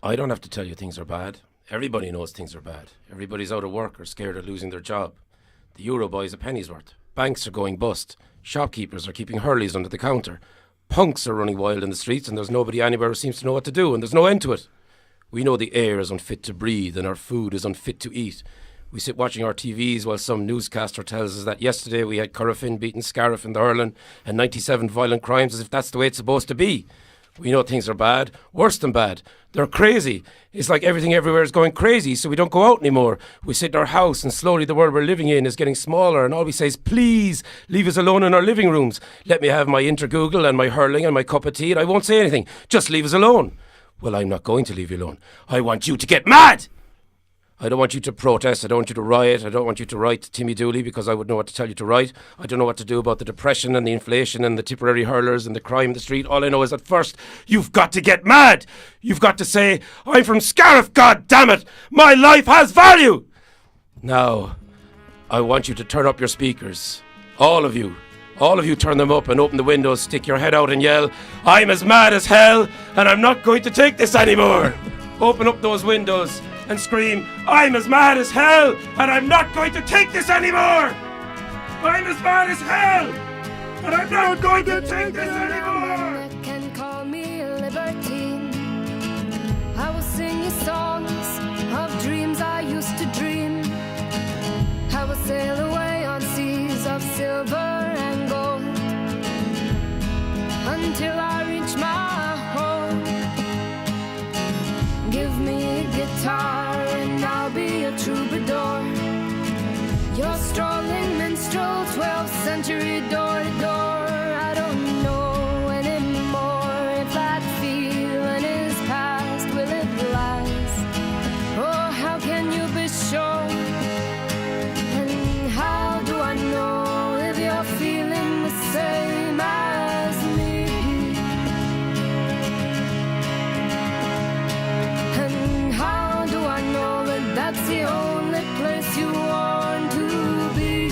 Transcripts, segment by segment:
I don't have to tell you things are bad. Everybody knows things are bad. Everybody's out of work or scared of losing their job. The euro buys a penny's worth. Banks are going bust. Shopkeepers are keeping hurleys under the counter. Punks are running wild in the streets, and there's nobody anywhere who seems to know what to do, and there's no end to it. We know the air is unfit to breathe and our food is unfit to eat. We sit watching our TVs while some newscaster tells us that yesterday we had Corofin beating Scariff in the hurling and 97 violent crimes, as if that's the way it's supposed to be. We know things are bad, worse than bad. They're crazy. It's like everything everywhere is going crazy, so we don't go out anymore. We sit in our house and slowly the world we're living in is getting smaller, and all we say is, please, leave us alone in our living rooms. Let me have my Intergoogle and my hurling and my cup of tea, and I won't say anything. Just leave us alone. Well, I'm not going to leave you alone. I want you to get mad! I don't want you to protest. I don't want you to riot. I don't want you to write to Timmy Dooley because I would know what to tell you to write. I don't know what to do about the depression and the inflation and the Tipperary hurlers and the crime in the street. All I know is that first, you've got to get mad. You've got to say, I'm from Scariff, God damn it. My life has value. Now, I want you to turn up your speakers. All of you. All of you turn them up and open the windows, stick your head out and yell, I'm as mad as hell and I'm not going to take this anymore. Open up those windows and scream, I'm as mad as hell and I'm not going to take this anymore! I'm as mad as hell and I'm not going to take this anymore! You can call me a libertine. I will sing you songs of dreams I used to dream. I will sail away on seas of silver and gold until I reach my home. Give me a guitar and I'll be a troubadour, your strolling minstrel, 12th century door to door. I don't know anymore if that feeling is past. Will it last? Oh, how can you be sure? And how do I know if you're feeling the same as me? And how do I know that that's the only place you want to be?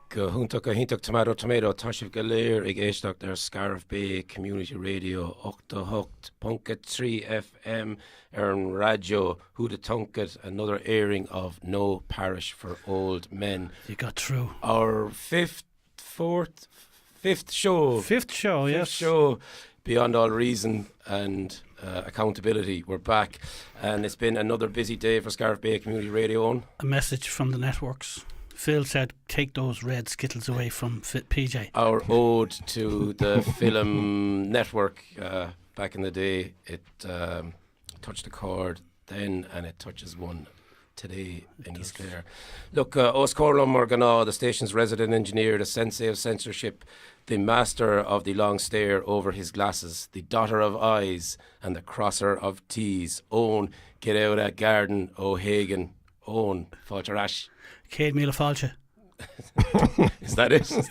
Go Huntach a Hintach Tomato Tashif Galir ig Eishtach der Scarf Bay Community Radio Octa Hucht Punket 3 FM Ern Radio Huda Tunket, another airing of No Parish for Old Men. You got through. Our fifth show. Fifth show, Fifth show, Beyond All Reason and Accountability. We're back, and it's been another busy day for Scarf Bay Community Radio on. A message from the networks. Phil said, take those red Skittles away from PJ. Our ode to the film network back in the day. It touched a chord then, and it touches one today in East Clare. Look, Os Corlum Morgana, the station's resident engineer, the sensei of censorship, the master of the long stare over his glasses, the dotter of eyes, and the crosser of T's. Owen, get out of that garden, O'Hagan. Owen, Falcherash. Céad Míle Fáilte. Is that it? Is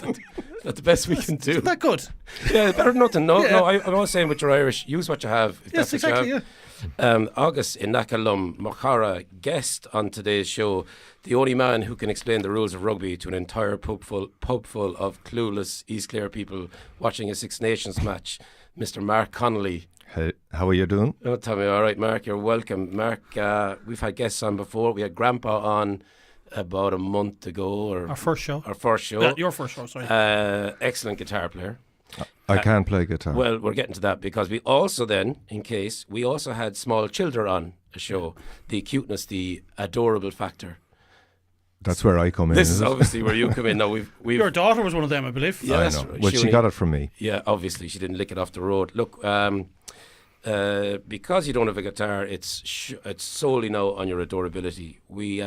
that the best we can do? Isn't that good? Yeah, better than nothing. No, I'm always saying with your Irish, use what you have. If Yes, that's what exactly, you have. August in Nakalum, Mochara, guest on today's show, the only man who can explain the rules of rugby to an entire pub full of clueless East Clare people watching a Six Nations match, Mr. Mark Connolly. Hey, how are you doing? Oh, tell me, all right, Mark, you're welcome. Mark, we've had guests on before. We had Grandpa on about a month ago. Or Our first show. Your first show, sorry. Excellent guitar player. I can't play guitar. Well, we're getting to that because we also then, we also had small children on a show. The cuteness, the adorable factor. That's where I come in. This is obviously where you come in. Now we've Your daughter was one of them, I believe. Yeah, I that's know. right. Well, she got it from me. Yeah, obviously she didn't lick it off the road. Look, because you don't have a guitar, it's solely now on your adorability. We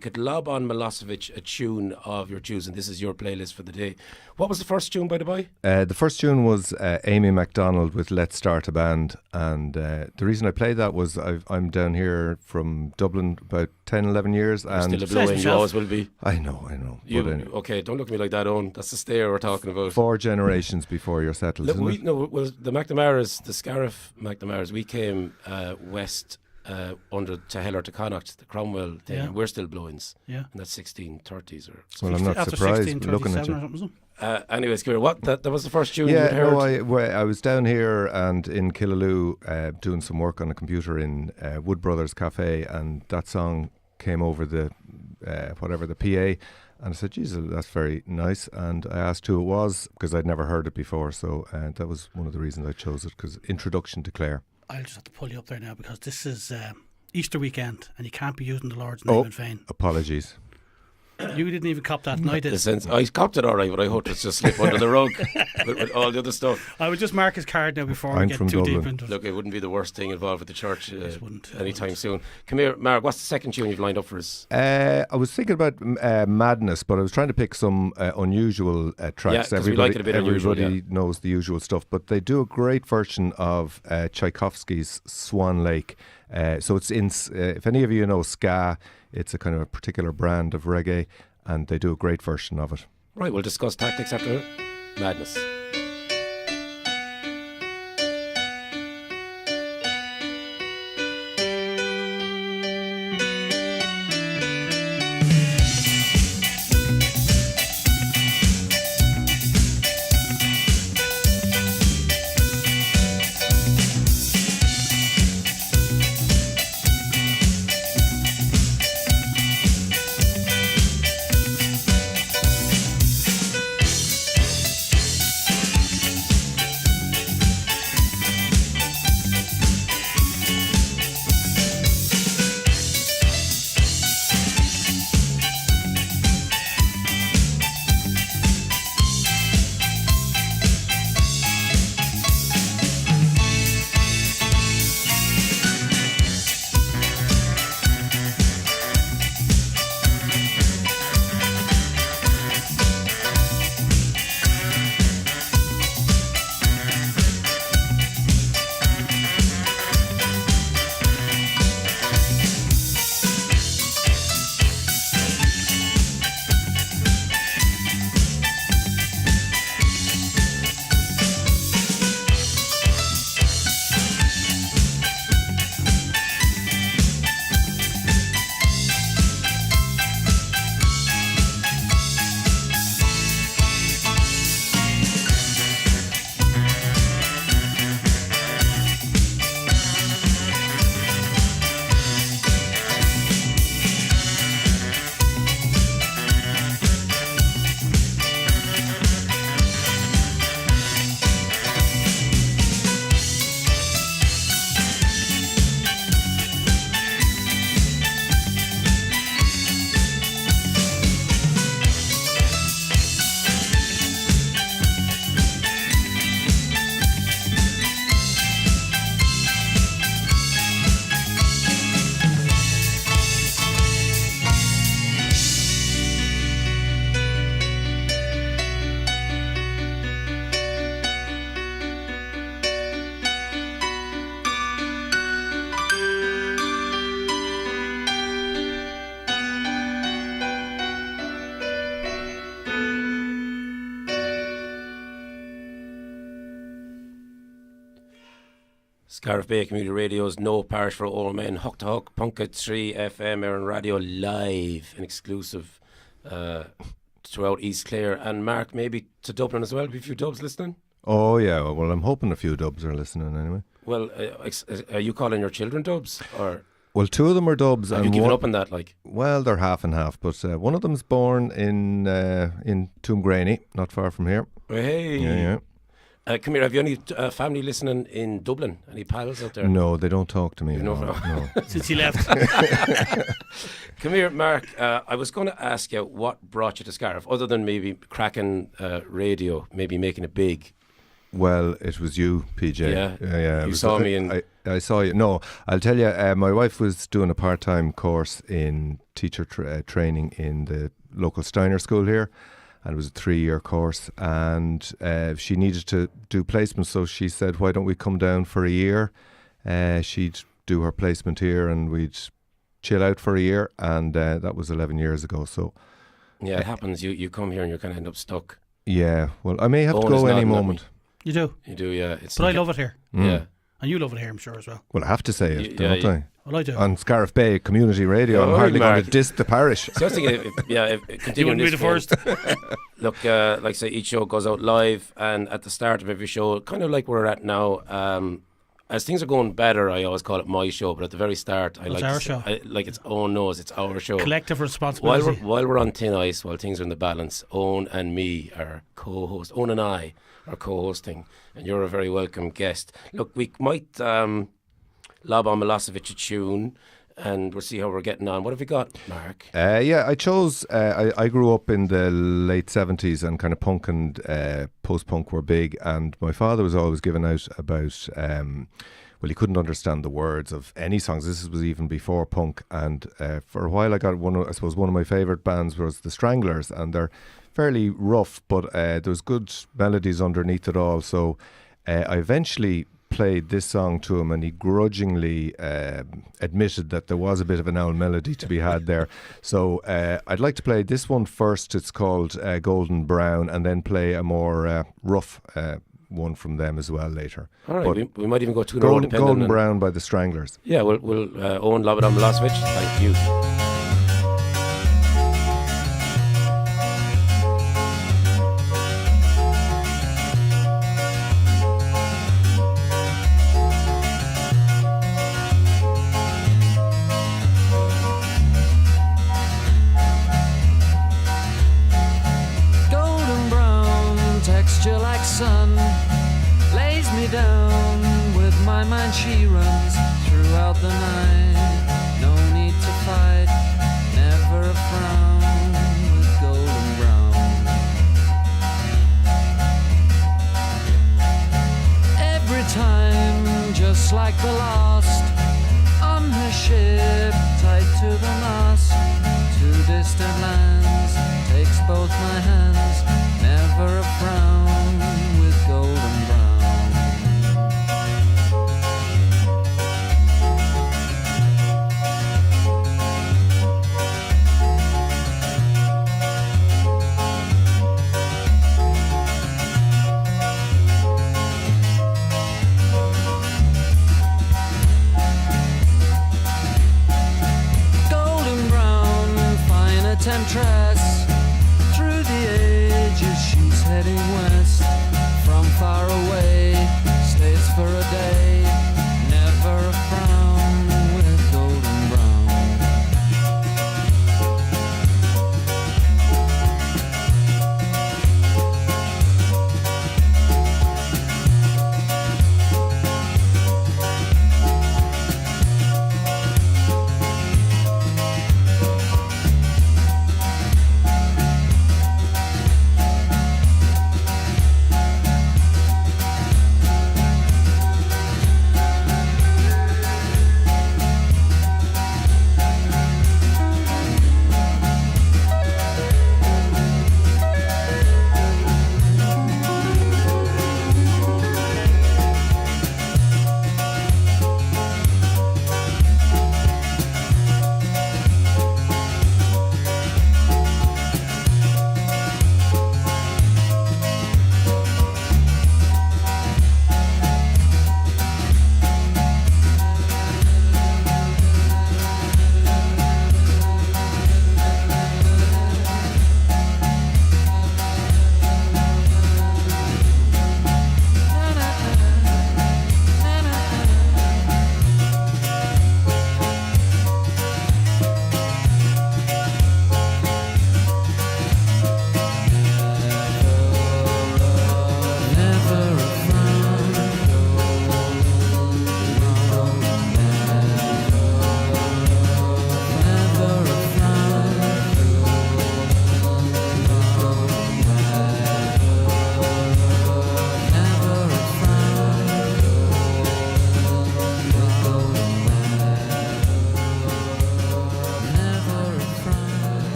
could lob on Milosevic a tune of your choosing. This is your playlist for the day. What was the first tune, by the by? The first tune was Amy MacDonald with Let's Start a Band, and the reason I played that was I'm down here from Dublin about 10, 11 years. You're and still a blow-in, you always will be. I know. You, But anyway, okay, don't look at me like that, Owen. That's the stare we're talking about. 4 generations before you're settled, Look, isn't it? well, the McNamara's, the Scariff McNamara's, we came west under to Heller to Connacht, the Cromwell thing, Yeah. and we're still blow-ins. Yeah. And that's 1630s or Well, I'm not After surprised 1637 looking at or you. something, was it? anyways, come here. What? That was the first tune you Yeah, had heard? no, I was down here and in Killaloo doing some work on a computer in Wood Brothers Cafe, and that song came over the the PA, and I said, Jesus, that's very nice. And I asked who it was because I'd never heard it before, so that was one of the reasons I chose it, because Introduction to Clare. I'll just have to pull you up there now because this is Easter weekend and you can't be using the Lord's name in vain. Apologies. You didn't even cop that, and I did. I copped it all right, but I hoped it's just slip under the rug with all the other stuff. I would just mark his card now before we I'm get from too deep Dublin. into it. Look, it wouldn't be the worst thing involved with the church wouldn't. anytime soon. Come here, Mark, what's the second tune you've lined up for us? I was thinking about Madness, but I was trying to pick some unusual tracks. Yeah, 'cause we like it a bit unusual, everybody knows the usual stuff, but they do a great version of Tchaikovsky's Swan Lake. So it's in, if any of you know ska, it's a kind of a particular brand of reggae, and they do a great version of it. Right, we'll discuss tactics after Madness. Scariff Bay Community Radio's No Parish For Old Men, Huck to Huck, Punket 3 FM, Aaron Radio, live and exclusive throughout East Clare. And Mark, maybe to Dublin as well. Be a few dubs listening? Oh, yeah. Well, I'm hoping a few dubs are listening anyway. Well, are you calling your children dubs? Or Well, two of them are dubs. have and you given one, up on that? Like, Well, they're half and half, but one of them's born in Toomgraney, not far from here. hey. Yeah. Come here, have you any family listening in Dublin? Any pals out there? No, they don't talk to me. You know, No. Since he left. Come here, Mark. I was going to ask you what brought you to Scariff, other than maybe cracking radio, maybe making it big. Well, it was you, PJ. Yeah. You saw me in... I saw you. No, I'll tell you, my wife was doing a part-time course in teacher training in the local Steiner school here, and it was a 3-year course, and she needed to do placements, so she said, why don't we come down for a year? She'd do her placement here, and we'd chill out for a year, and that was 11 years ago. So Yeah, it happens. You come here and you kind of end up stuck. yeah, well, I may have to Owen is go any nodding at me. moment. You do. You do, yeah. But I love it here. Yeah. And you love it here, I'm sure, as well. Well, I have to say it, don't I? Well, I do. On Scariff Bay Community Radio, Oh, I'm hardly Mark. going to diss the parish. So I was thinking, if You continuing wouldn't be this the vein, first. Look, like I say, each show goes out live, and at the start of every show, kind of like we're at now, as things are going better, I always call it my show, but at the very start, I It's like our to show. say, like it's Owen knows it's our show. Collective While responsibility. while we're on thin ice, while things are in the balance, Owen and me are co-host. Owen and I are co-hosting, and you're a very welcome guest. Look, we might lob on Milosevic a tune, and we'll see how we're getting on. What have you got, Mark? Yeah, I chose. I grew up in the late 70s, and kind of punk and post-punk were big. And my father was always giving out about. Well, he couldn't understand the words of any songs. This was even before punk. And for a while, I got one of my favourite bands was the Stranglers, and they're fairly rough, but there's good melodies underneath it all. So I eventually played this song to him, and he grudgingly admitted that there was a bit of an owl melody to be had there. So I'd like to play this one first. It's called Golden Brown, and then play a more rough one from them as well later. All right, But we might even go to an road depending Golden on- Brown by the Stranglers. Yeah, we'll Owen lob it on Milosevic. Thank you. Golden brown texture like sun lays me down. With my mind she runs throughout the night. No need to fight, never a frown with golden brown. Every time, just like the last, on her ship, tied to the mast, to distant lands, takes both my hands, never a frown with golden brown. Golden brown, fine a temptress. Through the ages she's heading west. From far away, stays for a day. Never a frown with golden brown.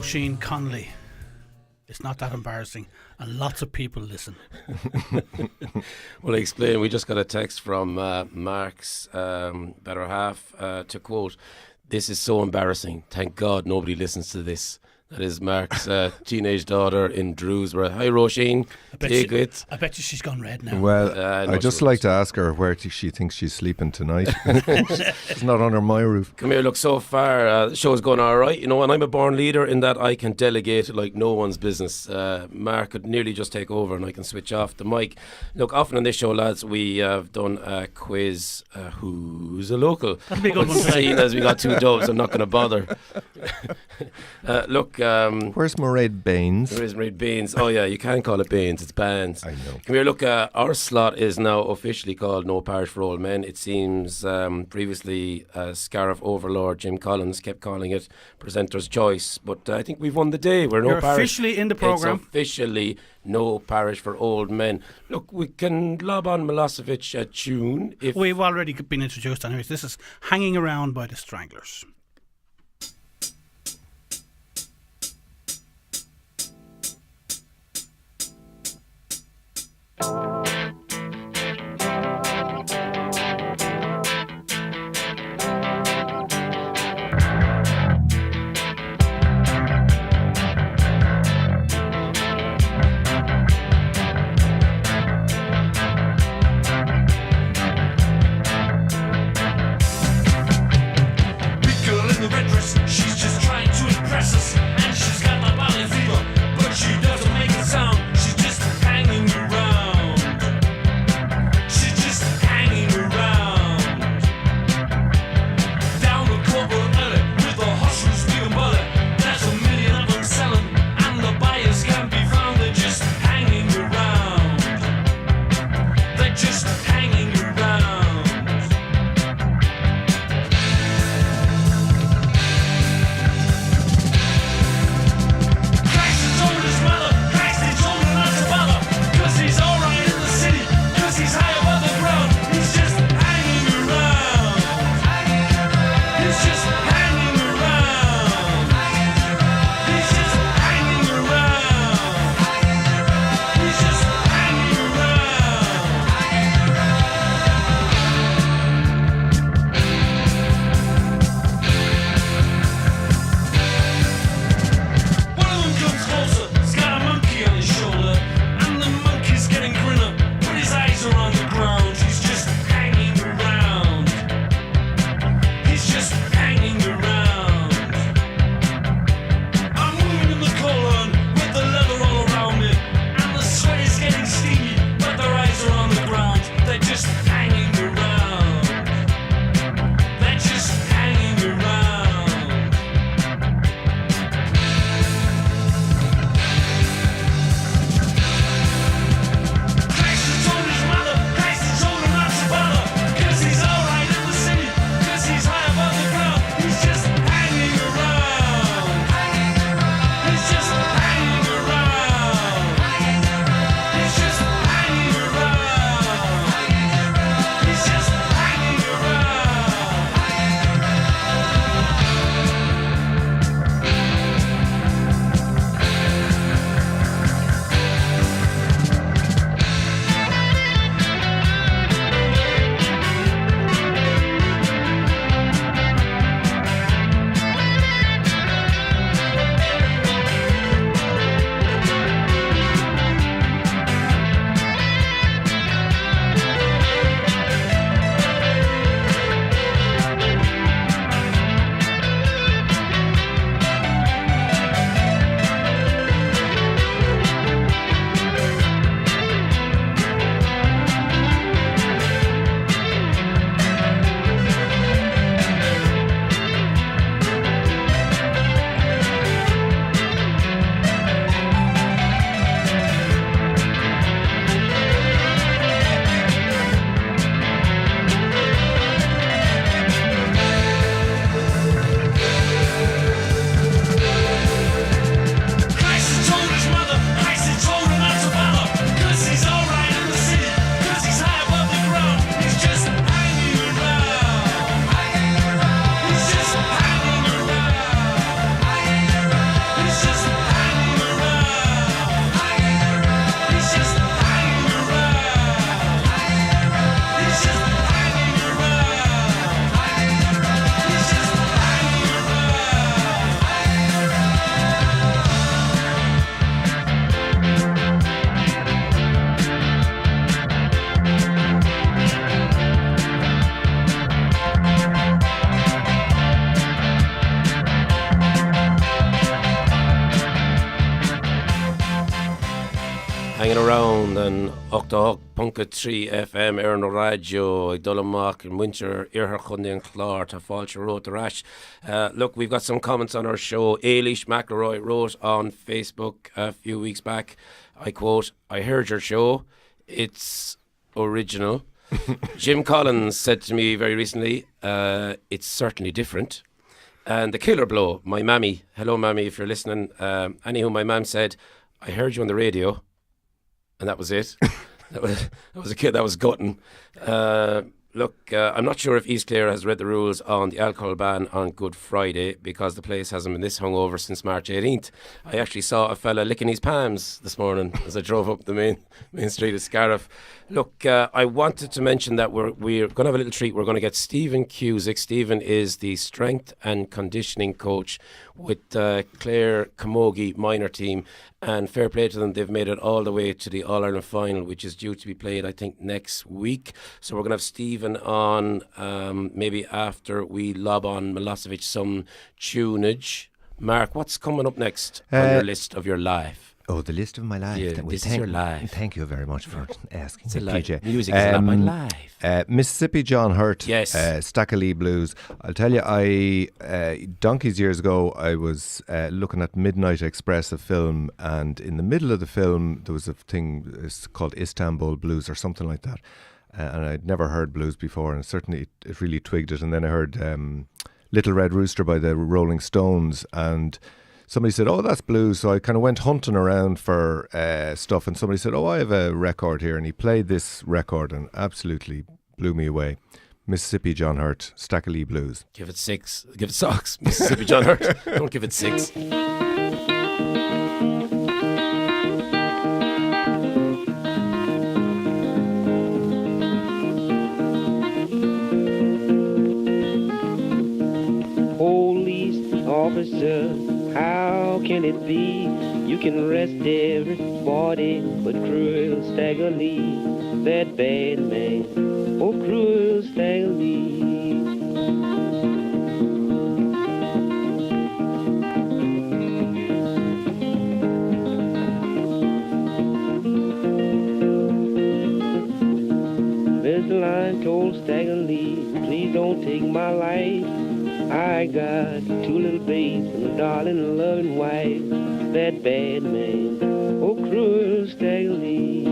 Roisin Connolly. It's not that embarrassing, and lots of people listen. Well, I explain. We just got a text from Mark's better half to quote, "This is so embarrassing. Thank God nobody listens to this." That is Mark's teenage daughter in Drewsborough. Hi, Roisin. Take it. I bet you she's gone red now. Well, no, I'd just like to ask her where she thinks she's sleeping tonight. It's not under my roof. Come here, look, so far the show's going all right, you know, and I'm a born leader in that I can delegate like no one's business. Mark could nearly just take over and I can switch off the mic. Look, often on this show, lads, we have done a quiz, who's a local? That'll be a good one today. Seeing as we got two dubs, I'm not going to bother. Look, Where's Mairead Baines? there is Mairead Baines. Oh yeah, you can't call it Baines, it's Bands. I know. Come here, look, our slot is now officially called No Parish for Old Men. It seems previously Scariff Overlord Jim Collins kept calling it Presenter's Choice, but I think we've won the day. We're No You're Parish. officially in the programme. It's officially No Parish for Old Men. Look, we can lob on Milosevic a tune if... We've already been introduced anyways. This is Hanging Around by the Stranglers. Because hanging around and Octa Punka 3 FM Erin Radio Dullamark and Winter Irher Chundy and Clár to Falcher wrote the rash. Look, we've got some comments on our show. Ailish McElroy wrote on Facebook a few weeks back, I quote, "I heard your show, it's original." Jim Collins said to me very recently, "It's certainly different." And the killer blow, my mammy, hello mammy if you're listening, anywho, my mam said, "I heard you on the radio," and that was it. that was a kid that was gutting. Look, I'm not sure if East Clare has read the rules on the alcohol ban on Good Friday because the place hasn't been this hungover since March 18th. I actually saw a fella licking his palms this morning as I drove up the main street of Scariff. Look, I wanted to mention that we're going to have a little treat. We're going to get Stephen Cusick. Stephen is the strength and conditioning coach with Clare Camogie minor team, and fair play to them, they've made it all the way to the All-Ireland final, which is due to be played I think next week. So we're going to have Stephen on maybe after we lob on Milosevic some tunage. Mark, what's coming up next on your list of your life? Oh, the list of my life. Yeah, this is your life. Thank you very much for asking. It's a PJ. Music is not my life. Mississippi John Hurt, Yes. Stackalee Blues. I'll tell you, donkeys years ago, I was looking at Midnight Express, a film, and in the middle of the film, there was a thing it's called Istanbul Blues or something like that. And I'd never heard blues before, and certainly it really twigged it. And then I heard Little Red Rooster by the Rolling Stones, and somebody said, "Oh, that's blues." So I kind of went hunting around for stuff, and somebody said, "Oh, I have a record here," and he played this record and absolutely blew me away. Mississippi John Hurt, Stackalee Blues. Give it 6. Give it socks. Mississippi John Hurt. Don't give it 6. Police officer, how can it be? You can arrest everybody but cruel Staggerly, that bad man. Oh, cruel Staggerly. Mr. Lion told Staggerly, "Please don't take my life. I got 2 little babes and a darling loving wife, that bad man, oh cruel Staggerly."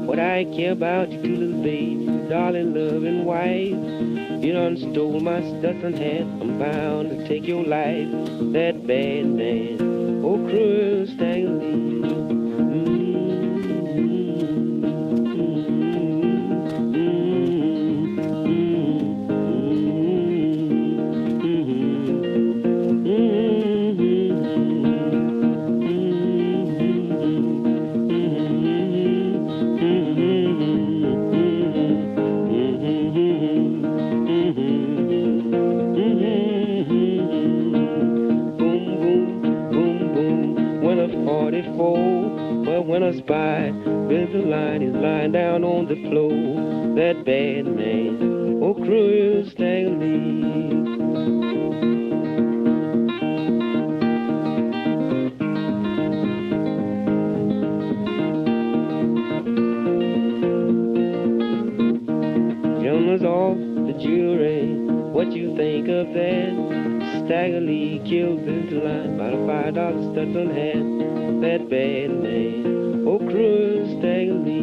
What I care about you 2 little babes, darling loving wife. You done stole my Stetson hat, I'm bound to take your life, that bad man, oh cruel Staggerly. But when I spy, there's a line, he's lying down on the floor, that bad man, oh cruel Staggerly. Gentlemen's off the jury, what you think of that? Staggerly killed Mr. Line by a $5 Stetson hat, that bad man, oh cruel Staggerly.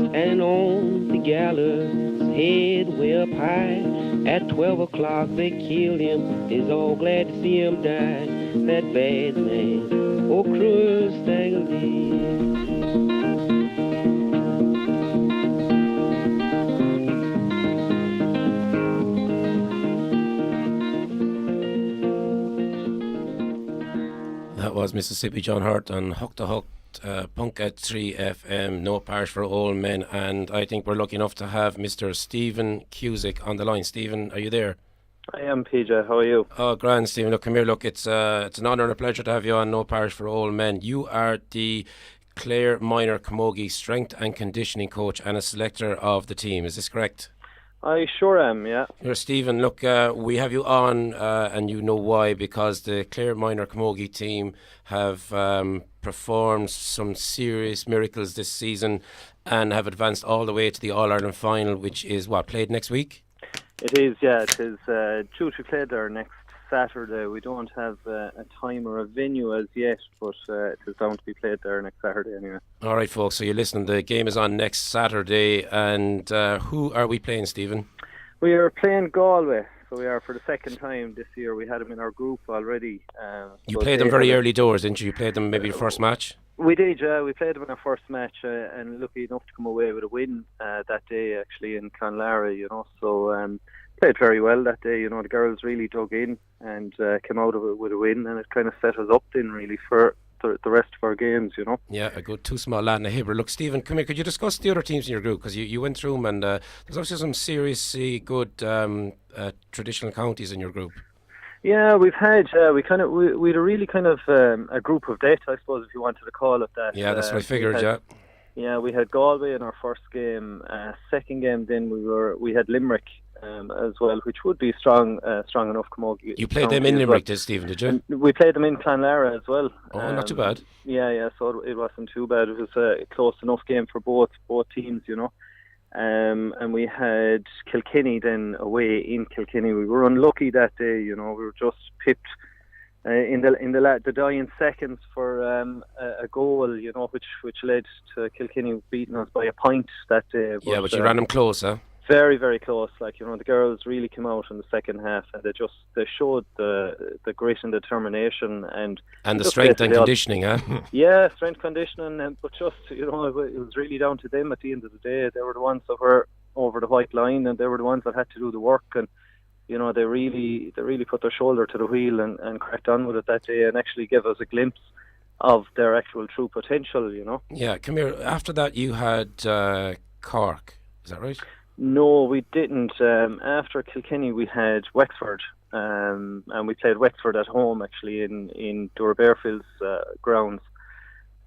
Standing on the gallows, head way up high, at 12 o'clock they killed him, he's all glad to see him die, that bad man, oh cruel Staggerly. That was Mississippi John Hurt on Hook to Hook, Punk at 3 FM, no Parish for Old Men, and I think we're lucky enough to have Mr. Stephen Cusick on the line. Stephen, are you there? I am PJ. How are you? Oh, grand, Stephen. Look, come here. Look, it's an honour and a pleasure to have you on No Parish for Old Men. You are the Clare Minor Camogie strength and conditioning coach and a selector of the team. Is this correct? I sure am, yeah. Here, Stephen, look, we have you on, and you know why, because the Clare Minor Camogie team have performed some serious miracles this season and have advanced all the way to the All-Ireland final, which is, played next week? It is, yeah. It is due to play there next Saturday. We don't have a time or a venue as yet, but it is bound to be played there next Saturday anyway. All right, folks, so you're listening. The game is on next Saturday, and who are we playing, Stephen? We are playing Galway, so we are for the second time this year. We had them in our group already. You played them very early doors, didn't you? You played them maybe the first match? We did, yeah. We played them in our first match and lucky enough to come away with a win that day, actually, in Clonlara, So played very well that day. The girls really dug in and came out of it with a win, and it kind of set us up then, really, for the rest of our games, Yeah, a good two small lad and a Hibber. Look, Stephen, come here. Could you discuss the other teams in your group? Because you went through them, and there's also some seriously good traditional counties in your group. Yeah, we've had we had a really kind of a group of death, I suppose, if you wanted to call it that. Yeah, that's what I figured. Yeah, we had Galway in our first game. Second game, then we had Limerick as well, which would be strong enough camogie. You played them in Limerick, Stephen, did you? And we played them in Clonlara as well. Oh, not too bad. Yeah, so it wasn't too bad. It was a close enough game for both teams, And we had Kilkenny then away in Kilkenny. We were unlucky that day, we were just pipped in the dying seconds for a goal, which led to Kilkenny beating us by a point that day. But you ran them close, huh? Very, very close. The girls really came out in the second half, and they showed the grit and determination and the strength and conditioning, huh? Yeah, strength conditioning, but just it was really down to them at the end of the day. They were the ones that were over the white line, and they were the ones that had to do the work, and they really put their shoulder to the wheel and cracked on with it that day, and actually gave us a glimpse of their actual true potential. Yeah, come here. After that, you had Cork. Is that right? No, we didn't. After Kilkenny, we had Wexford, and we played Wexford at home, actually, in Dora Bearfield's grounds.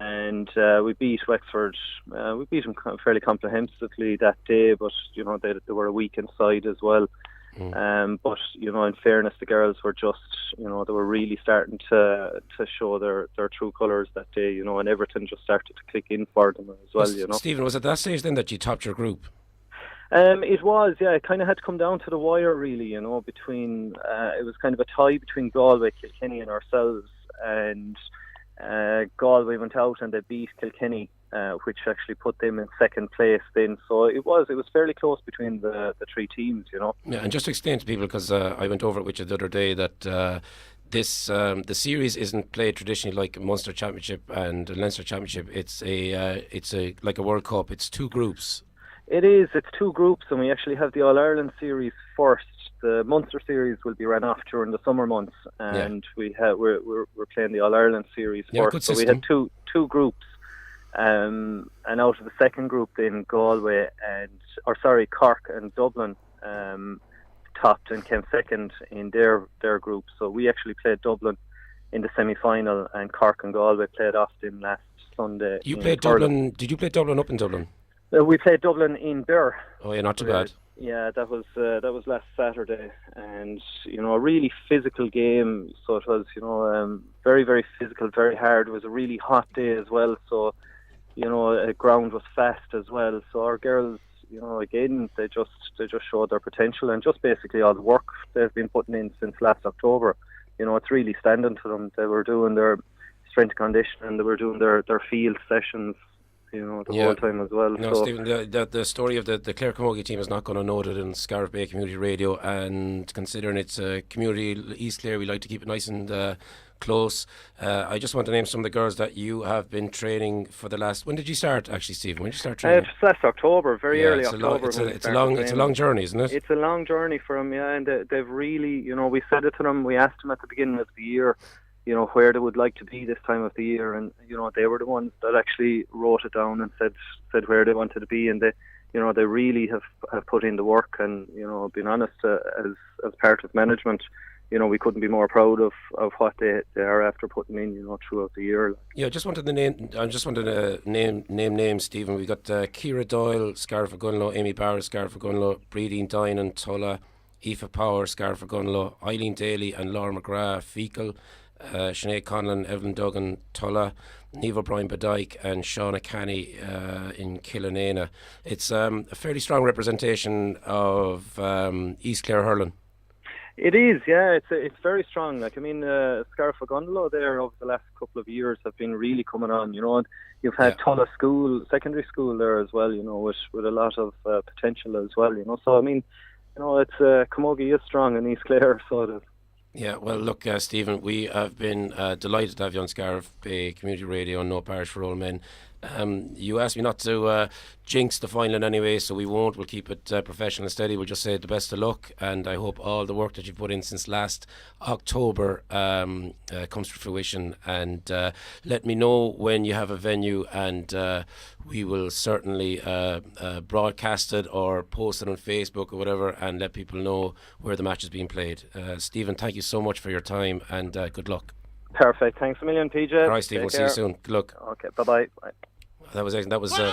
And we beat Wexford. We beat them fairly comprehensively that day, but, they were a weak inside as well. But, in fairness, the girls were just, they were really starting to show their true colours that day, and everything just started to click in for them as well, Stephen, was it that stage then that you topped your group? It was, yeah. It kind of had to come down to the wire, really, between, it was kind of a tie between Galway, Kilkenny and ourselves, and Galway went out and they beat Kilkenny, which actually put them in second place then. So it was fairly close between the three teams, Yeah, and just to explain to people, because I went over it with you the other day, that the series isn't played traditionally like a Munster Championship and a Leinster Championship. It's like a World Cup. It's two groups. It is. It's two groups, and we actually have the All-Ireland series first. The Munster series will be run off during the summer months, and we're playing the All-Ireland series first. So we had two groups, and out of the second group, then Galway Cork and Dublin topped and came second in their group. So we actually played Dublin in the semi-final, and Cork and Galway played off them last Sunday. You played Dublin. Did you play Dublin up in Dublin? We played Dublin in Birr. Oh yeah, not too bad. Yeah, that was last Saturday, and a really physical game. So it was, very, very physical, very hard. It was a really hot day as well. So, the ground was fast as well. So our girls, again, they just showed their potential, and just basically all the work they've been putting in since last October. It's really standing to them. They were doing their strength conditioning, they were doing their field sessions, the whole time as well. No, Stephen, the story of the Clare Camogie team is not going unnoted in Scariff Bay Community Radio, and considering it's a community, East Clare, we like to keep it nice and close. I just want to name some of the girls that you have been training for the last... When did you start, actually, Stephen? When did you start training? It's last October, early October. It's a long journey, isn't it? It's a long journey for them, yeah, and they've really, we said it to them, we asked them at the beginning of the year, where they would like to be this time of the year, and they were the ones that actually wrote it down and said where they wanted to be, and they they really have put in the work, and being honest, as part of management, we couldn't be more proud of what they are after putting in, throughout the year. Yeah, I just wanted to name names, Stephen. We got Ciara Doyle, Scarf of Gunlow, Amy Barrett, Scarf of Gunlow, Breedine Dinan, Tulla, Aoife Power, Scarf of Gunlow, Eileen Daly and Laura McGrath, Fecal, Sinead Conlon, Evelyn Duggan, Tulla, Niamh O'Brien Badike and Shauna Canny in Killanena. It's a fairly strong representation of East Clare hurling. It is, yeah. It's very strong. Like, I mean, Scarf of Gunlow there over the last couple of years have been really coming on. And you've had Tulla secondary school there as well. With a lot of potential as well. So I mean, it's Camogie is strong in East Clare, sort of. Yeah, well, look, Stephen, we have been delighted to have you on Scarf Bay Community Radio on No Parish for Old Men. You asked me not to jinx the final in any way, so we won't. We'll keep it professional and steady. We'll just say the best of luck, and I hope all the work that you've put in since last October comes to fruition. And let me know when you have a venue, and we will certainly broadcast it or post it on Facebook or whatever, and let people know where the match is being played. Stephen, thank you so much for your time, and good luck. Perfect. Thanks a million, PJ. All right, Steve. We'll see you soon. Good luck. Okay. Bye-bye. Bye. That was. Sorry.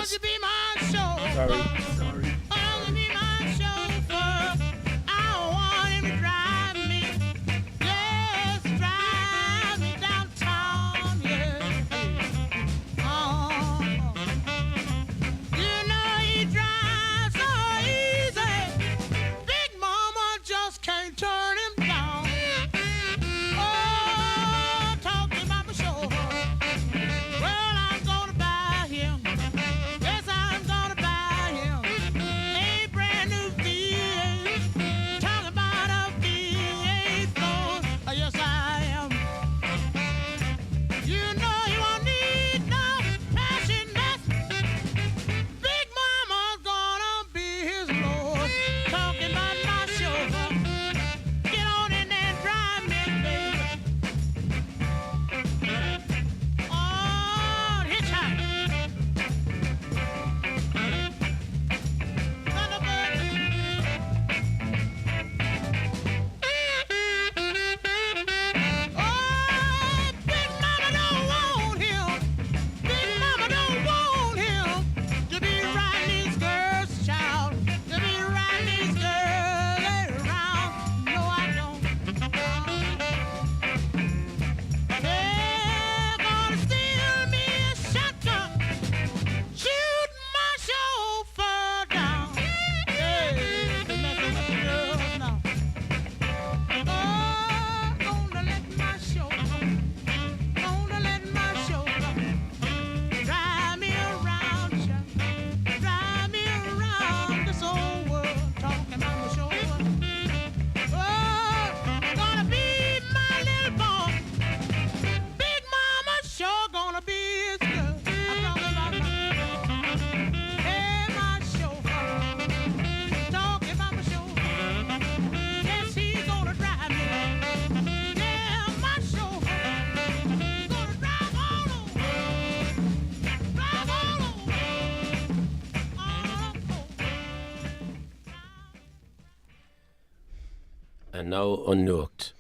And now unnooked.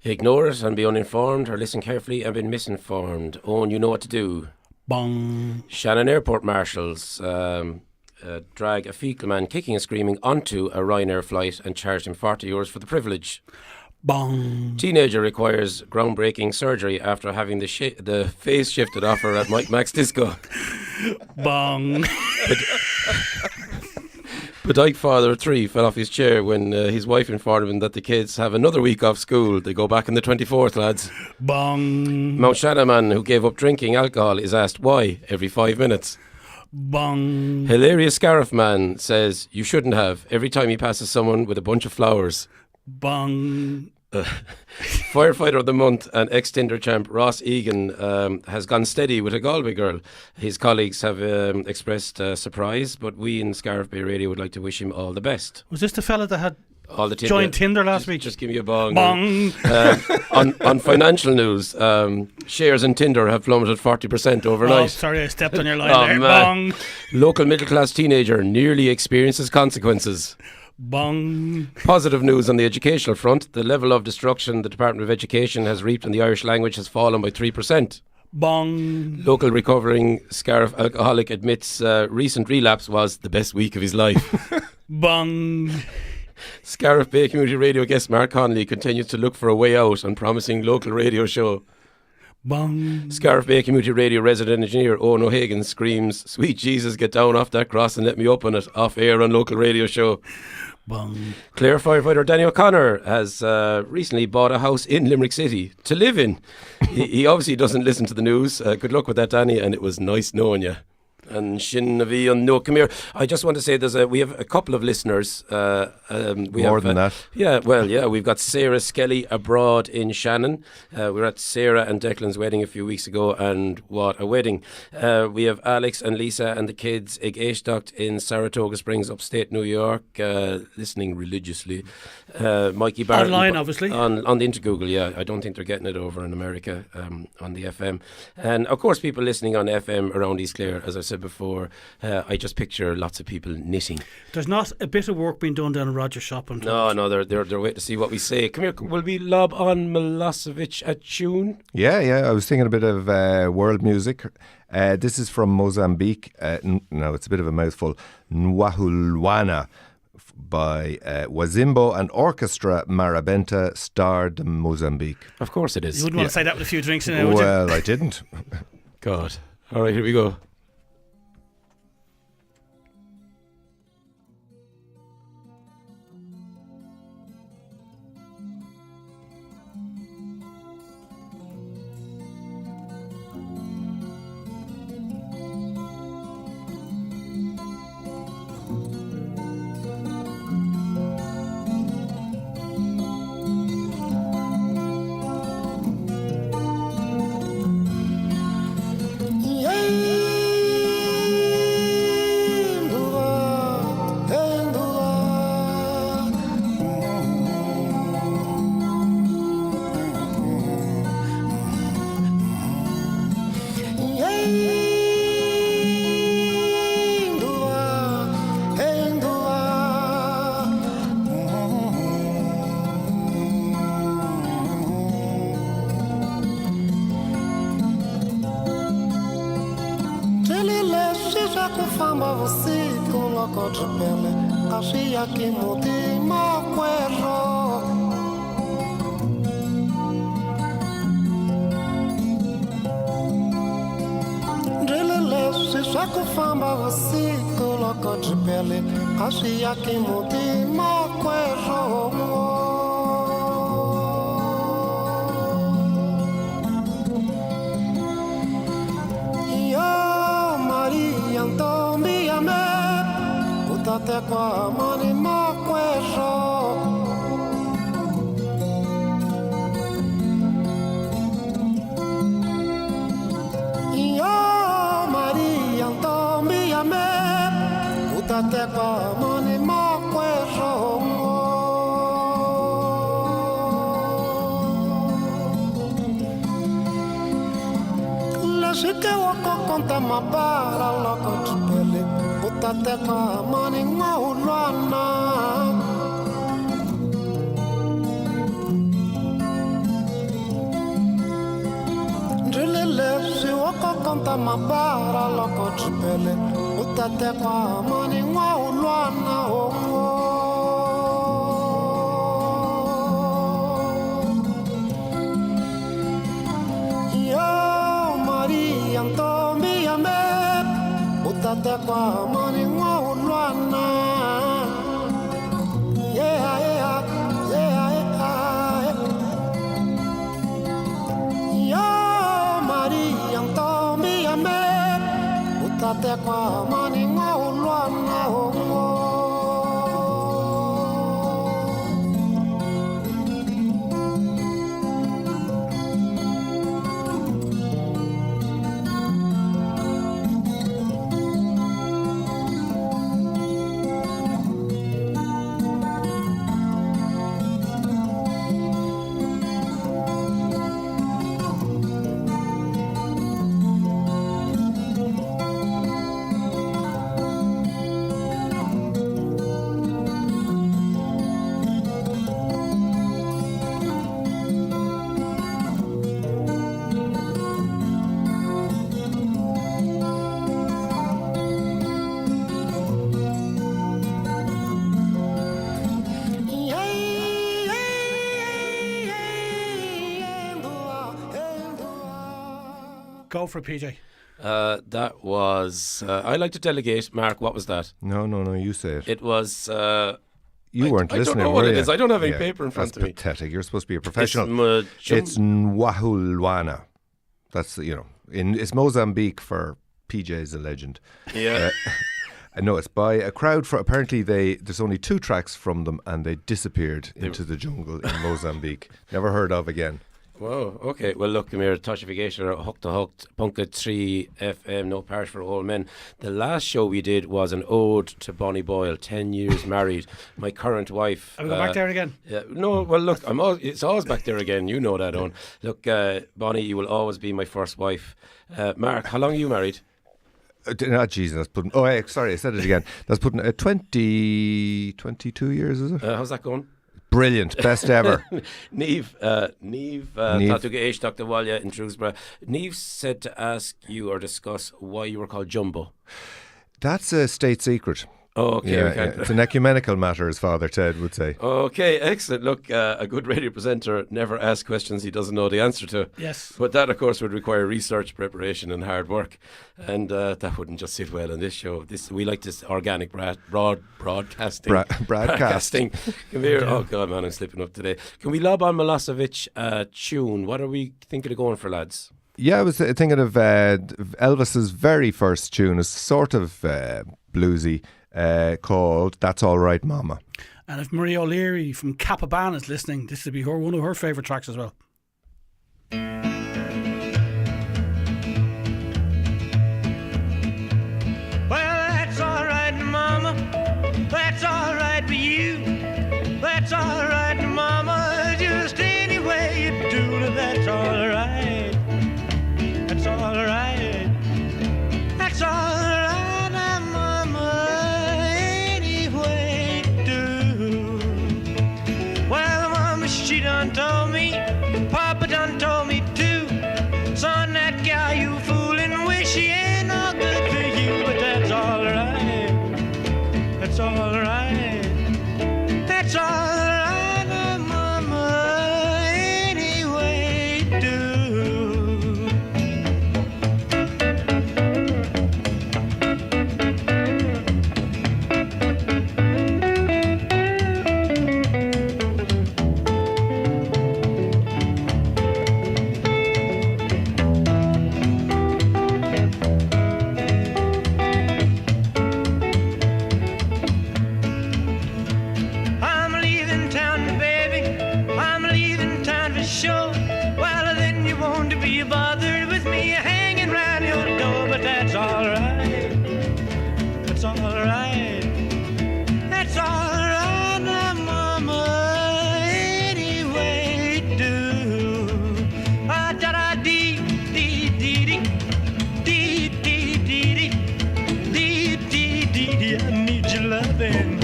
Ignore it and be uninformed, or listen carefully and be misinformed. Owen, you know what to do. Bong. Shannon Airport marshals drag a fecal man kicking and screaming onto a Ryanair flight and charged him €40 for the privilege. Bong. Teenager requires groundbreaking surgery after having the face shifted off her at Mike Max Disco. Bong. Badike father of 3 fell off his chair when his wife informed him that the kids have another week off school. They go back on the 24th, lads. Bong. Mount Shannon man who gave up drinking alcohol is asked why every 5 minutes. Bong. Hilarious Scariff man says you shouldn't have every time he passes someone with a bunch of flowers. Bong. Firefighter of the month and ex-Tinder champ Ross Egan has gone steady with a Galway girl. His colleagues have expressed surprise, but we in Scarf Bay Radio would like to wish him all the best. Was this the fella that had all the Joined Tinder last week. Just give me a bong. Bong. On financial news, shares in Tinder have plummeted 40% overnight. Oh, sorry, I stepped on your line Oh, there. man. Bong. Local middle-class teenager nearly experiences consequences. Bong. Positive news on the educational front. The level of destruction the Department of Education has reaped in the Irish language has fallen by 3%. Bong. Local recovering Scariff alcoholic admits recent relapse was the best week of his life. Bong. Scariff Bay Community Radio guest Mark Connolly continues to look for a way out on promising local radio show. Bong. Scariff Bay Community Radio resident engineer Owen O'Hagan screams, "Sweet Jesus, get down off that cross and let me up on it, off air on local radio show." Bong. Clare firefighter Danny O'Connor has recently bought a house in Limerick City to live in. He obviously doesn't listen to the news. Good luck with that, Danny, and it was nice knowing you. And Shin Navi and no, come here. I just want to say we have a couple of listeners. More than that. Yeah, well, yeah, we've got Sarah Skelly abroad in Shannon. We were at Sarah and Declan's wedding a few weeks ago, and what a wedding. We have Alex and Lisa and the kids Ig Eishtocht in Saratoga Springs, upstate New York, listening religiously. Mikey Barrett. Online, obviously. On the Intergoogle, yeah. I don't think they're getting it over in America on the FM. And, of course, people listening on FM around East Clare, as I said before, I just picture lots of people knitting. There's not a bit of work being done down in Roger's shop. No, they're waiting to see what we say. Come here, will we lob on Milosevic a tune? Yeah, I was thinking a bit of world music. This is from Mozambique. No, it's a bit of a mouthful. Nwahulwana by Wazimbo and Orchestra Marabenta, Star de Mozambique. Of course it is. You wouldn't want to say that with a few drinks in it, would you? Well, I didn't. God. All right, here we go. kufamba usiku loko jipele ashia kimutima kwero ndilele shisha kufamba usiku loko jipele ashia kimutima kwero Utate kwa mani makwesho Yo Maria Antombia me Utate kwa mani makwesho La shike wako konta mabara loko tupele Utate kwa mani ngwaulwana Ndrilele si wako konta mabara loko tripele Utate kwa mani ngwaulwana Yo Maria Antombia me Utate kwa mani ngwaulwana Yeah, yeah, yeah, yeah Yo Maria Antombia me Utate kwa mani ngwaulwana Go for it, PJ. That was. I like to delegate. Mark, what was that? No, you say it. It was. You weren't I listening, don't know what were it you? is. I don't have any paper in front That's of me. pathetic. You're supposed to be a professional. It's It's Nwahulwana. That's, it's Mozambique for PJ's a legend. Yeah. No, it's by a crowd. Apparently, there's only 2 tracks from them, and they disappeared into the jungle in Mozambique. Never heard of again. Whoa, okay. Well, look, come here. Toshifigation, Hook to Hook, Punka 3 FM, No Parish for Old Men. The last show we did was an ode to Bonnie Boyle, 10 years married. My current wife. Are we going back there again? No, well, look, it's always back there again. You know that, Owen. Look, Bonnie, you will always be my first wife. Mark, how long are you married? Jesus, that's putting. Oh, sorry, I said it again. That's putting 22 years, is it? How's that going? Brilliant, best ever. Neve, Tatuga Ish, Dr. Walya in Shrewsbury. Neve said to ask you or discuss why you were called Jumbo. That's a state secret. Oh, okay. Yeah, it's an ecumenical matter, as Father Ted would say. Okay, excellent. Look, a good radio presenter never asks questions he doesn't know the answer to. Yes. But that, of course, would require research, preparation and hard work. And that wouldn't just sit well on this show. We like this organic broadcasting. Broadcasting. Come here. Oh, God, man, I'm slipping up today. Can we lob on Milosevic tune? What are we thinking of going for, lads? Yeah, I was thinking of Elvis's very first tune, is sort of bluesy, called That's All Right Mama. And if Marie O'Leary from Capaban is listening, this would be one of her favourite tracks as well. Well, that's all right, Mama. That's all right for you. That's all right, Mama. Just any way you do it, that's all right. That's all right. That's all right, Mama. Any way you do. Well, Mama, she done told me. Papa done told me too. Son, that guy you fooling with, she ain't no good for you. But that's all right. That's all right. That's all right, Mama. Any way you do. I'm leaving town, baby. I'm leaving town for sure. Well, then you won't be bothered with me hanging round your door. But that's all right. That's all right. That's all right, now, Mama. Any way you do. Ah, da da dee dee dee dee dee dee dee dee dee dee dee. I need your loving.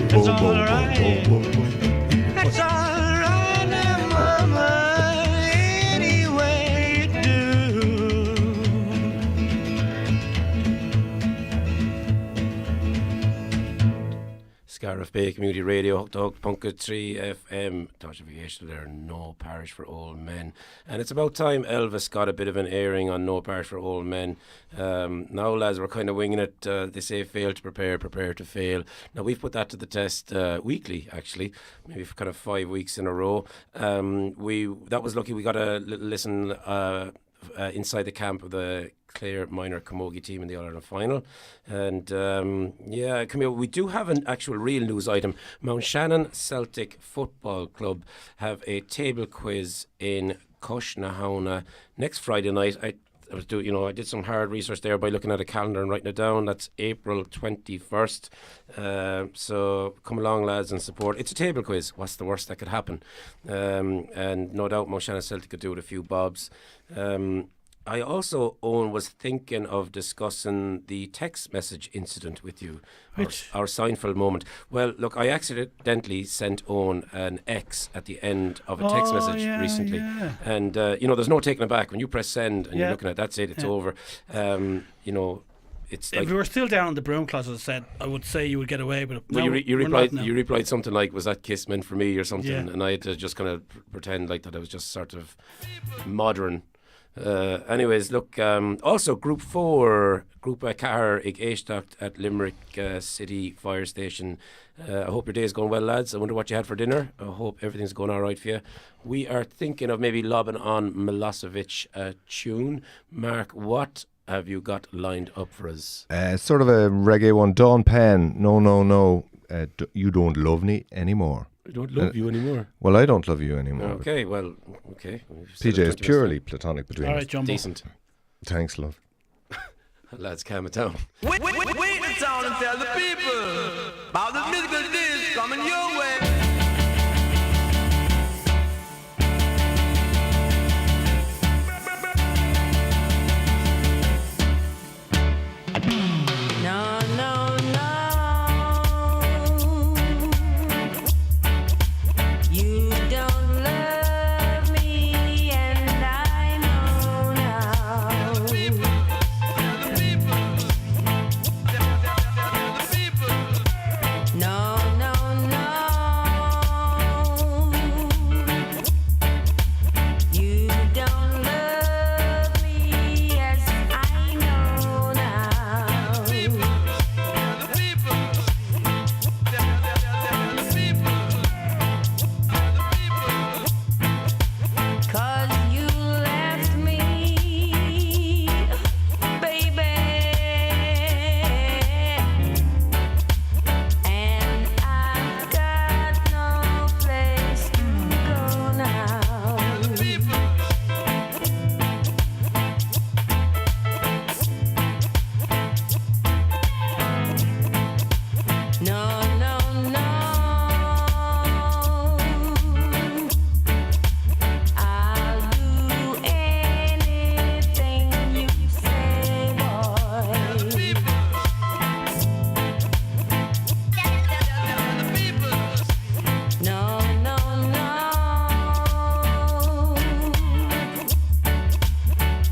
That's all right. That's all right, now, Mama. Any way you do. Scariff Bay Community Radio, Hook to Hook, Punka 3 FM, Toshifigation there, No Parish for Old Men. And it's about time Elvis got a bit of an airing on No Parish for Old Men. Now, lads, we're kind of winging it. They say fail to prepare, prepare to fail. Now, we've put that to the test weekly, actually, maybe for kind of 5 weeks in a row. That was lucky. We got a little listen inside the camp of the Clare Minor Camogie team in the All-Ireland final. And come here, we do have an actual real news item. Mount Shannon Celtic Football Club have a table quiz in Cushnahauna next Friday night. I did some hard research there by looking at a calendar and writing it down. That's April 21st. So come along, lads, and support. It's a table quiz. What's the worst that could happen? And no doubt Mount Shannon Celtic could do with a few bobs. I also, Owen, was thinking of discussing the text message incident with you. Which? Our Seinfeld moment. Well, look, I accidentally sent Owen an X at the end of a text message recently. Yeah. And, there's no taking it back. When you press send and you're looking at that's it, it's over. It's like, if we were still down in the broom closet, I would say you would get away with it. well, No, you we're not now. replied something like, was that kiss meant for me or something? Yeah. And I had to just kind of pretend like that I was just sort of modern. Anyways, look, also Group 4, Group Car ag Éisteacht at Limerick City Fire Station. I hope your day is going well, lads. I wonder what you had for dinner. I hope everything's going all right for you. We are thinking of maybe lobbing on Milosevic tune. Mark, what have you got lined up for us? Sort of a reggae one. Dawn Penn, No. You don't love me anymore. I don't love you anymore. Well, I don't love you anymore. Okay, well, okay. PJ is purely platonic between All us. right, Jumbo. Decent. Thanks, love. Lads, calm it down. Wait the town and tell the people about the musical disc coming your way. No, no, no. You don't love me, and I know now. No, no, no. You don't love me as I know now. 'Cause you left me, baby, and I've got no place to go now. No, no, no. I'll do anything you say, boy. No, no, no.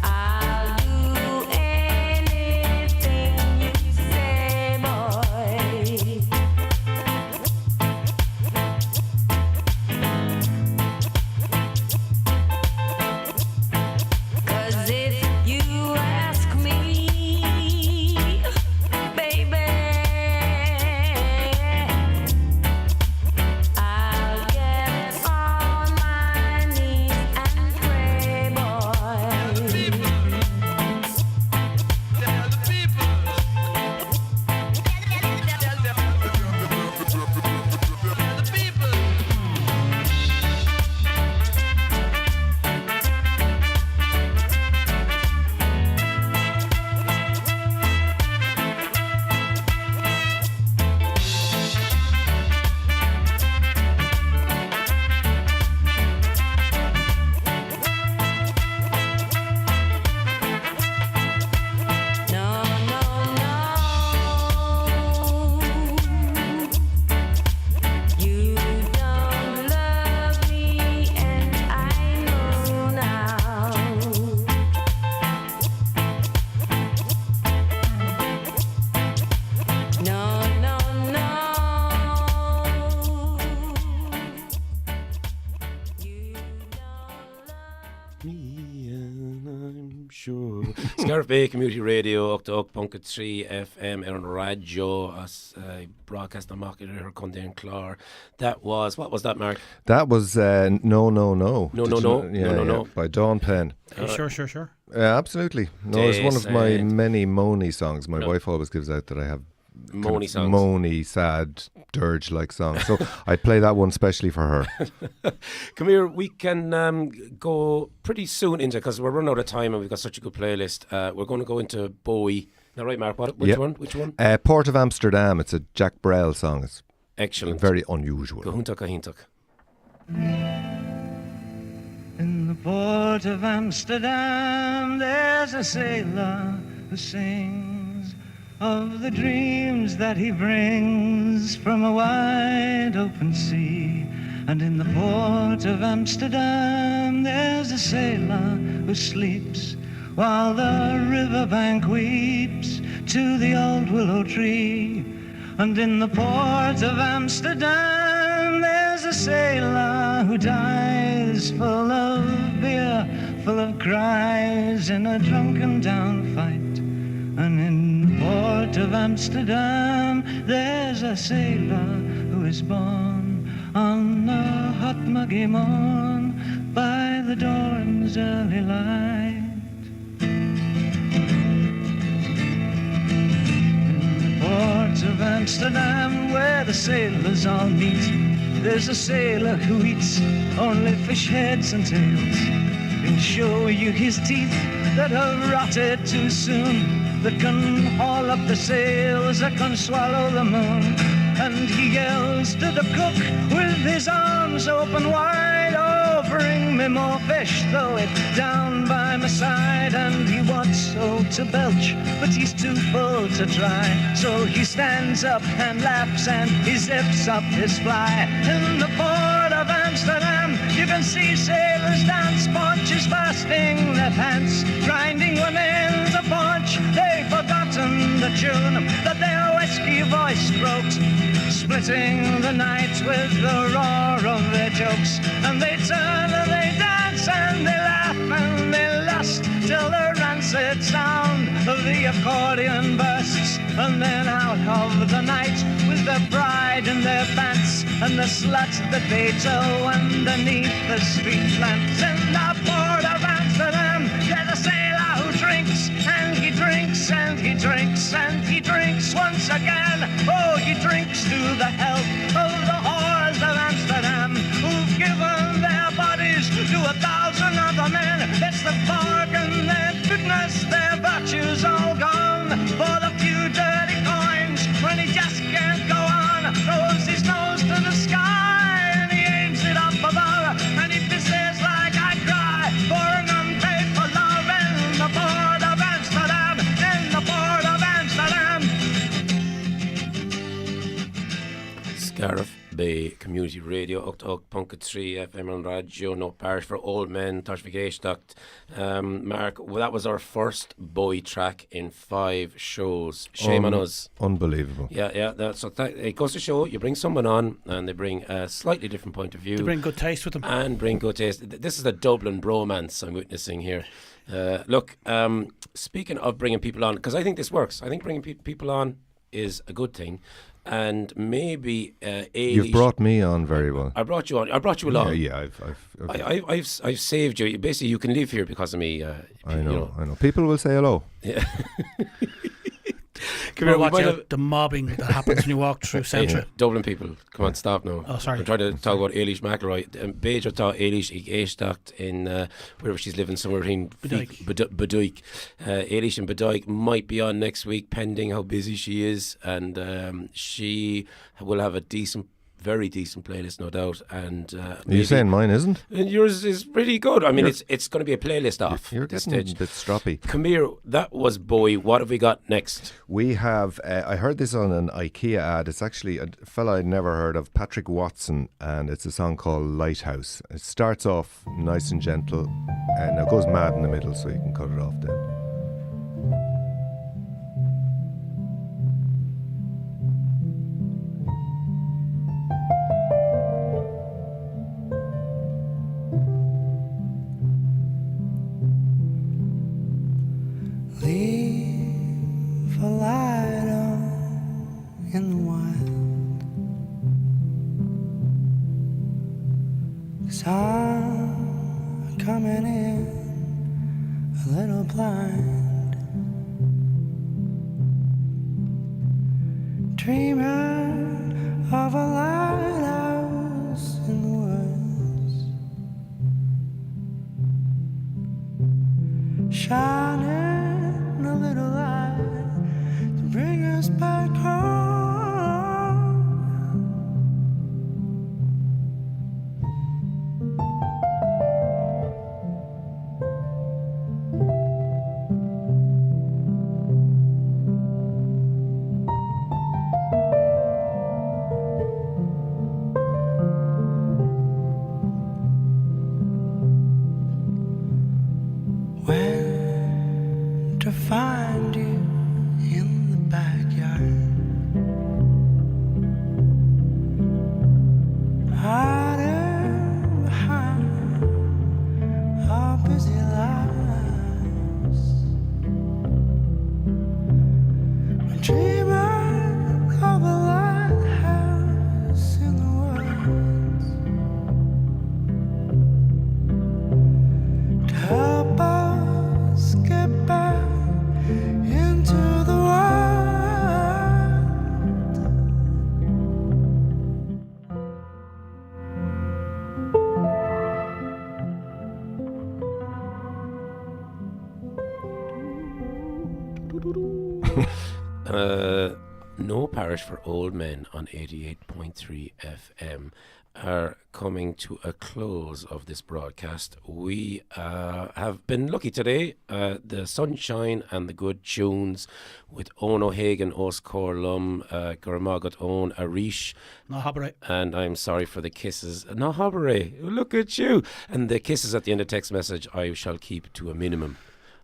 I'll do anything you say, boy. 'Cause if you ask me, baby, I'll get on my knees and pray, boy. No, no, no. You don't love me, and I know now. No, no, no. You don't love Me and I'm sure. Scarf Bay Community Radio, Octo Punket 3 FM, Aaron Radio, as broadcast on market here, Conde and Clar. That was, what was that, Mark? That was No. No, Did no, you no. know- No, no, no. by Dawn Penn. Sure. Absolutely. No, it's one of my Decent. many moany songs. My No. wife always gives out that I have kind Moany of songs. moany, sad, dirge-like songs. So I play that one specially for her. Come here, we can go pretty soon into, because we're running out of time and we've got such a good playlist. We're going to go into Bowie. Now, right, Mark, which Yep. one? Which one? Port of Amsterdam. It's a Jack Brel song. It's Excellent. very unusual. Kahuntuk. In the port of Amsterdam, there's a sailor who sings of the dreams that he brings from a wide open sea. And in the port of Amsterdam, there's a sailor who sleeps while the riverbank weeps to the old willow tree. And in the port of Amsterdam, there's a sailor who dies full of beer full of cries in a drunken down fight. And in the port of Amsterdam, there's a sailor who is born on a hot muggy morn by the dawn's early light. Port of Amsterdam, where the sailors all meet, there's a sailor who eats only fish heads and tails. He'll show you his teeth that have rotted too soon, that can haul up the sails, that can swallow the moon. And he yells to the cook with his arms open wide, "Oh, bring me more fish, throw it down by my side." And he wants so to belch, but he's too full to try. So he stands up and laughs and he zips up his fly. In the port of Amsterdam, you can see sailors dance, paunches fastening their pants, grinding women's a paunch. They've forgotten the tune that their whiskey voice croaked, splitting the night with the roar of their jokes. And they turn and they dance and they laugh and they lust till the rancid sound of the accordion bursts. And then out of the night with their pride in their pants and the slut that they tow underneath the street lamps. In the port of Amsterdam, there's a sailor who drinks and he drinks and he drinks and he drinks once again. Oh, he drinks to the health of the whores of Amsterdam, who've given their bodies to 1,000 other men. It's the bargain, their goodness, their virtues all gone for the few dirty coins. When he just can't go on, throws his nose to the sky and he aims it up above, and he pisses like I cry for an unpaid for love. In the port of Amsterdam, in the port of Amsterdam. Scariff Bay Community Radio, Ocht Punket 3 FM on Radio, no Parish for Old Men, Toshvigeshtacht. Mark, well, that was our first boy track in 5 shows. Shame on us. Unbelievable. Yeah. It goes to show you bring someone on and they bring a slightly different point of view. They bring good taste with them. And bring good taste. This is a Dublin bromance I'm witnessing here. Look, speaking of bringing people on, because I think this works. I think bringing people on is a good thing. And maybe you've brought me on very well. I brought you on. I brought you along. Yeah. I've saved you. Basically, you can live here because of me. I know. People will say hello. Yeah. Come here, watch out the mobbing that happens when you walk through Centra. Hey, Dublin people, come on, stop now. Oh, sorry. I'm trying to talk about Eilish McElroy. Beijo tá Eilish ag éisteacht in wherever she's living, somewhere in Bedoik. Eilish and Bedoik might be on next week, pending how busy she is, and she will have a very decent playlist, no doubt. And are you saying mine isn't? And yours is pretty good. I mean, it's going to be a playlist off. You're getting a bit stroppy. Come here, that was Bowie. What have we got next? We have, I heard this on an IKEA ad. It's actually a fella I'd never heard of, Patrick Watson, and it's a song called Lighthouse. It starts off nice and gentle, and it goes mad in the middle, so you can cut it off then. Leave a light on in the wild, 'cause I'm coming in a little blind, dreaming of a lighthouse in the woods, shining a little light to bring us back home. Dreaming of a lighthouse in the woods to help us get back into the world. No Parish for Old Men on 88.3 FM are coming to a close of this broadcast. We have been lucky today. The sunshine and the good tunes with Owen O'Hagan, Os Corlum, Gurmagat Owen, Arish. No Hobberay. And I'm sorry for the kisses. No Hobberay, look at you. And the kisses at the end of text message, I shall keep to a minimum.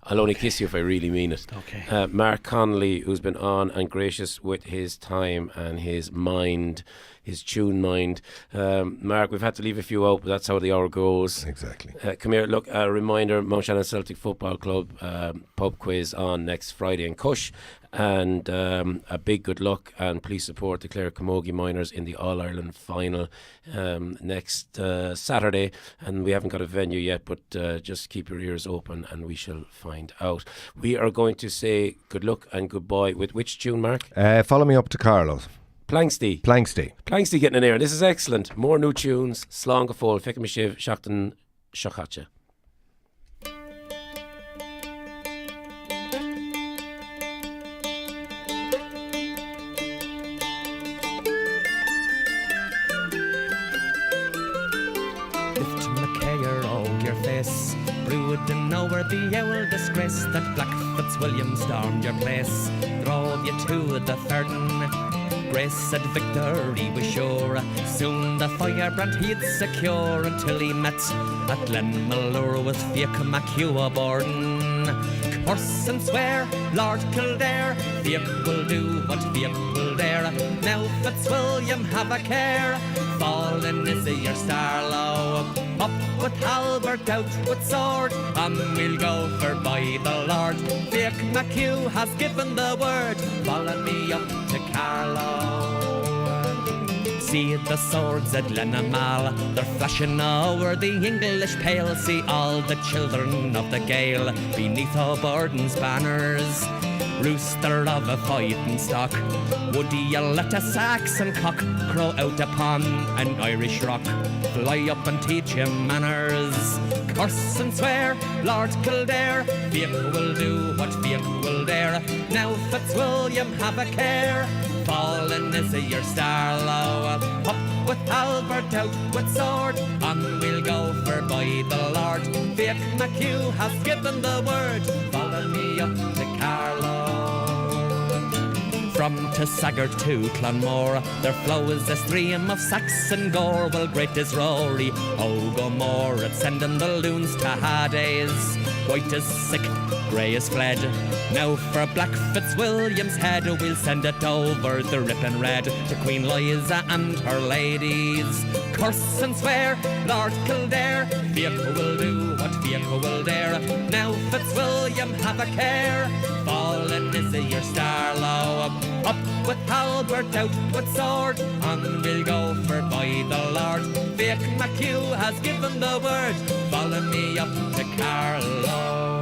I'll only kiss you if I really mean it. Okay. Mark Connolly, who's been on and gracious with his time and his mind, his tune mind. Mark, we've had to leave a few out, but that's how the hour goes. Exactly. Come here, look, a reminder, Mount Shannon Celtic Football Club pub quiz on next Friday in Cush. And a big good luck, and please support the Clare Camogie Miners in the All-Ireland final next Saturday. And we haven't got a venue yet, but just keep your ears open and we shall find out. We are going to say good luck and goodbye with which tune, Mark? Follow me up to Carlos. Planksty. Planksty getting in there. This is excellent. More new tunes. Slán go fóill, Feicim Sibh, Seachtain Seachaite. Brewed and over the old disgrace that Black Fitzwilliam stormed your place, drove you to the Ferden. Grace said victory was sure. Soon the firebrand he'd secure until he met at Glenmalure with Fiach MacHugh aboardin'. Curse and swear, Lord Kildare, Fiach will do what Fiach will dare. Now Fitzwilliam have a care, fallen is your Starlow. Up with halberd, out with sword, and we'll go for by the Lord. Fiach MacHugh has given the word, follow me up to Carlow. See the swords at Lenamal, they're flashing over the English pale. See all the children of the Gael beneath O'Borden's banners. Rooster of a fighting stock, would ye let a Saxon cock crow out upon an Irish rock? Fly up and teach him manners. Curse and swear, Lord Kildare, Fiach will do what Fiach will dare. Now Fitzwilliam have a care, fallen is your Starlow. Up with halberd, out with sword, and we'll go for by the Lord. Fiach MacHugh has given the word, follow me up to Carlow. From Tissaggart to Clonmore, there flows a stream of Saxon gore. Well, great is Rory, Ogomore, it's sending the loons to Hades. White is sick, grey is fled. Now for Black Fitzwilliam's head, we'll send it over the Ripon Red to Queen Liza and her ladies. Curse and swear, Lord Kildare, Fiach will do what Fiach will dare. Now Fitzwilliam have a care, fallen is your Starlow. Up with halberd, out with sword, and we'll go for by the Lord. Fiach MacHugh has given the word, follow me up to Carlow.